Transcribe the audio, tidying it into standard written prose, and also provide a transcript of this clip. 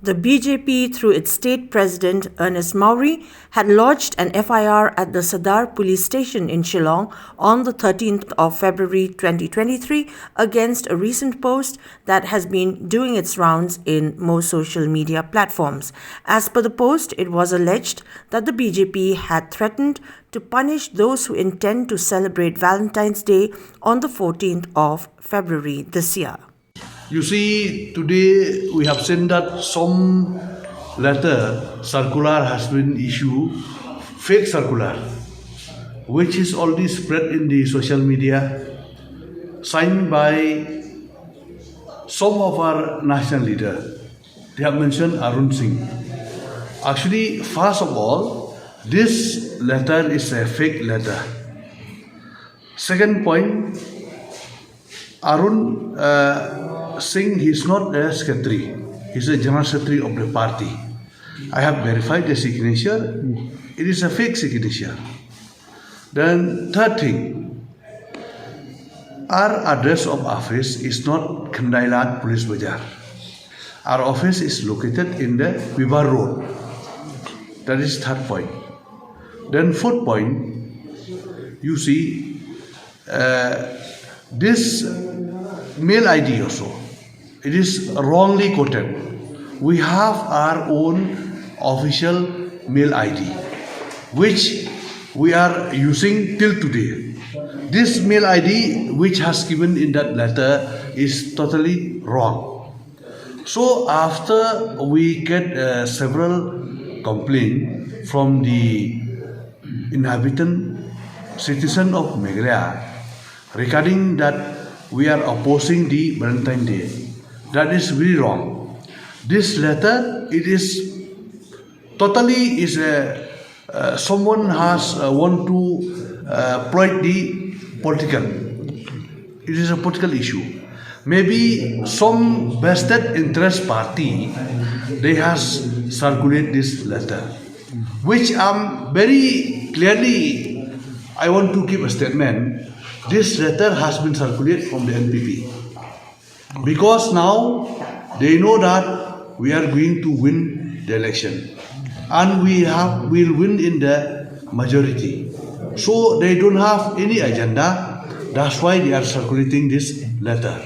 The BJP, through its state president Ernest Maury, had lodged an FIR at the Sadar police station in Shillong on the 13th of February 2023 against a recent post that has been doing its rounds in most social media platforms. As per the post, it was alleged that the BJP had threatened to punish those who intend to celebrate Valentine's Day on the 14th of February this year. You see, today we have seen that some letter circular has been issued, fake circular, which is already spread in the social media, signed by some of our national leaders. They have mentioned Arun Singh. Actually, first of all, this letter is a fake letter. Second point, Arun Singh, he is not a secretary, he is a general secretary of the party. I have verified the signature, it is a fake signature. Then third thing, our address of office is not Kandailat Police Bazaar. Our office is located in the Vivar Road. That is third point. Then fourth point, you see, this mail ID also, it is wrongly quoted. We have our own official mail ID, which we are using till today. This mail ID which has given in that letter is totally wrong. So after we get several complaints from the inhabitant citizen of Meghalaya regarding that we are opposing the Valentine's Day. That is very wrong. This letter, it is totally is someone has want to exploit the political. It is a political issue. Maybe some vested interest party, they has circulate this letter, which very clearly I want to give a statement. This letter has been circulated from the NPP because now they know that we are going to win the election and will win in the majority. So they don't have any agenda. That's why they are circulating this letter.